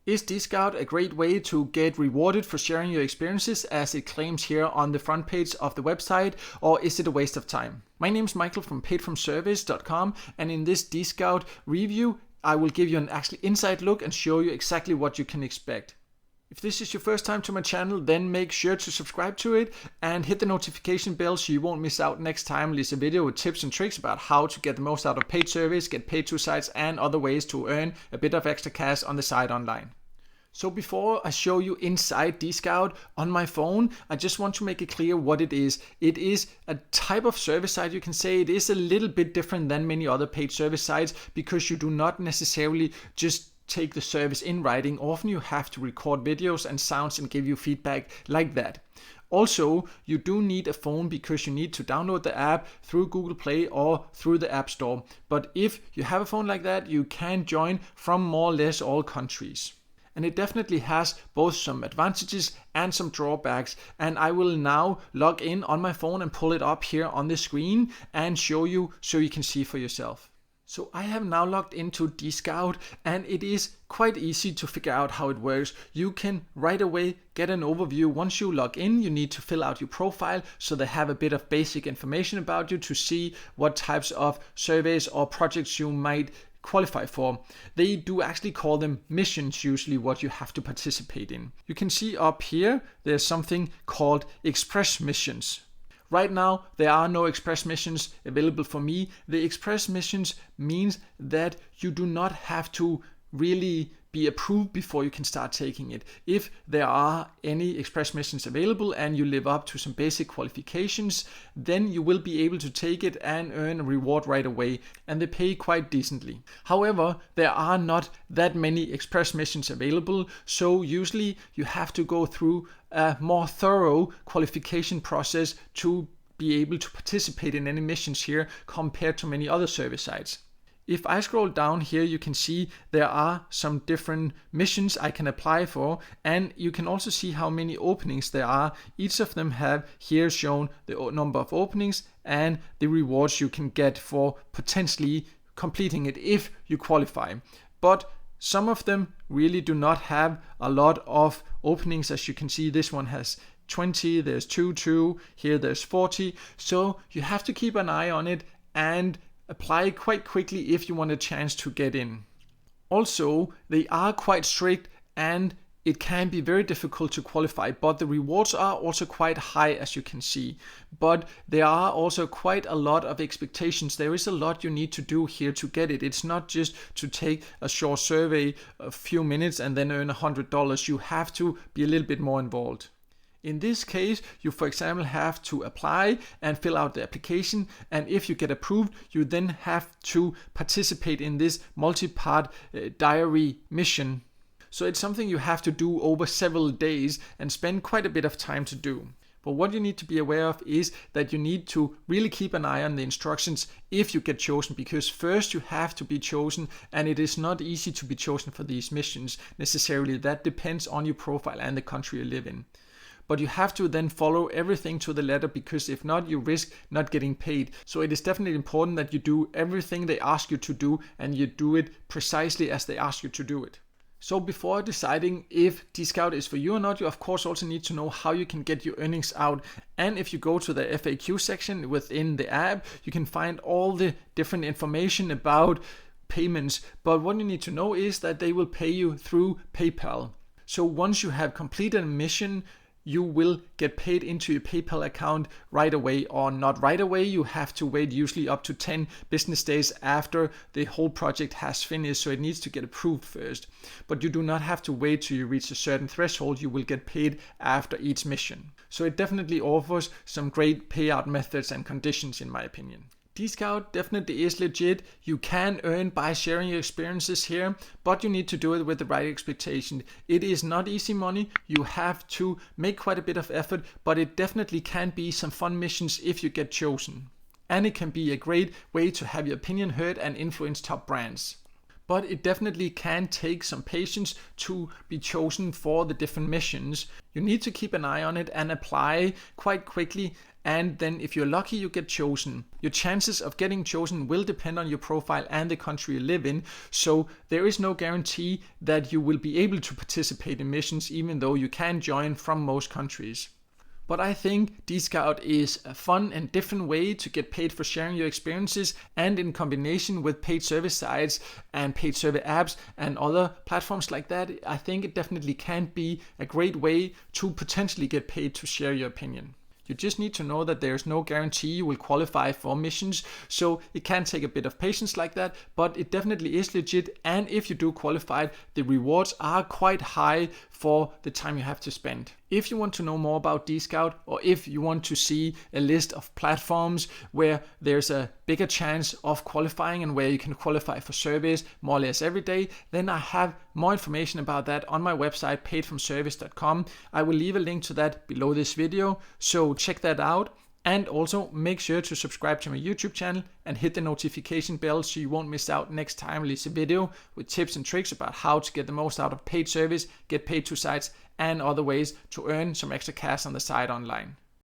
Is dscout a great way to get rewarded for sharing your experiences as it claims here on the front page of the website, or is it a waste of time? My name is Michael from paidfromservice.com, and in this dscout review I will give you an actually inside look and show you exactly what you can expect. If this is your first time to my channel, then make sure to subscribe to it and hit the notification bell so you won't miss out next time I release a video with tips and tricks about how to get the most out of paid service, get paid to sites, and other ways to earn a bit of extra cash on the side online. So before I show you inside dscout on my phone, I just want to make it clear what it is. It is a type of service site, you can say. It is a little bit different than many other paid service sites because you do not necessarily just take the service in writing. Often you have to record videos and sounds and give you feedback like that. Also, you do need a phone because you need to download the app through Google Play or through the App Store. But if you have a phone like that, you can join from more or less all countries. And it definitely has both some advantages and some drawbacks. And I will now log in on my phone and pull it up here on the screen and show you so you can see for yourself. So I have now logged into dscout, and it is quite easy to figure out how it works. You can right away get an overview. Once you log in, you need to fill out your profile so they have a bit of basic information about you to see what types of surveys or projects you might qualify for. They do actually call them missions, usually what you have to participate in. You can see up here there's something called express missions. Right now there are no express missions available for me. The express missions means that you do not have to really be approved before you can start taking it. If there are any express missions available and you live up to some basic qualifications, then you will be able to take it and earn a reward right away, and they pay quite decently. However, there are not that many express missions available, so usually you have to go through a more thorough qualification process to be able to participate in any missions here compared to many other service sites. If I scroll down here, you can see there are some different missions I can apply for, and you can also see how many openings there are. Each of them have here shown the number of openings and the rewards you can get for potentially completing it if you qualify. But some of them really do not have a lot of openings. As you can see, this one has 20, there's 2, here there's 40. So you have to keep an eye on it and apply quite quickly if you want a chance to get in. Also, they are quite strict and it can be very difficult to qualify, but the rewards are also quite high, as you can see. But there are also quite a lot of expectations. There is a lot you need to do here to get it. It's not just to take a short survey, a few minutes, and then earn $100. You have to be a little bit more involved. In this case, you for example have to apply and fill out the application, and if you get approved, you then have to participate in this multi-part diary mission. So it's something you have to do over several days and spend quite a bit of time to do. But what you need to be aware of is that you need to really keep an eye on the instructions if you get chosen, because first you have to be chosen, and it is not easy to be chosen for these missions necessarily. That depends on your profile and the country you live in. But you have to then follow everything to the letter, because if not, you risk not getting paid. So it is definitely important that you do everything they ask you to do, and you do it precisely as they ask you to do it. So before deciding if dscout is for you or not, you of course also need to know how you can get your earnings out. And if you go to the FAQ section within the app, you can find all the different information about payments. But what you need to know is that they will pay you through PayPal. So once you have completed a mission, you will get paid into your PayPal account right away, or not right away. You have to wait usually up to 10 business days after the whole project has finished, so it needs to get approved first. But you do not have to wait till you reach a certain threshold. You will get paid after each mission. So it definitely offers some great payout methods and conditions, in my opinion. dscout definitely is legit. You can earn by sharing your experiences here, but you need to do it with the right expectation. It is not easy money. You have to make quite a bit of effort, but it definitely can be some fun missions if you get chosen. And it can be a great way to have your opinion heard and influence top brands. But it definitely can take some patience to be chosen for the different missions. You need to keep an eye on it and apply quite quickly, and then if you're lucky you get chosen. Your chances of getting chosen will depend on your profile and the country you live in, so there is no guarantee that you will be able to participate in missions even though you can join from most countries. But I think dscout is a fun and different way to get paid for sharing your experiences, and in combination with paid service sites and paid service apps and other platforms like that, I think it definitely can be a great way to potentially get paid to share your opinion. You just need to know that there's no guarantee you will qualify for missions, so it can take a bit of patience like that, but it definitely is legit, and if you do qualify, the rewards are quite high for the time you have to spend. If you want to know more about dscout, or if you want to see a list of platforms where there's a bigger chance of qualifying and where you can qualify for surveys more or less every day, then I have more information about that on my website paidfromservice.com. I will leave a link to that below this video, so check that out. And also make sure to subscribe to my YouTube channel and hit the notification bell so you won't miss out next time I release a video with tips and tricks about how to get the most out of paid service, get paid to sites, and other ways to earn some extra cash on the side online.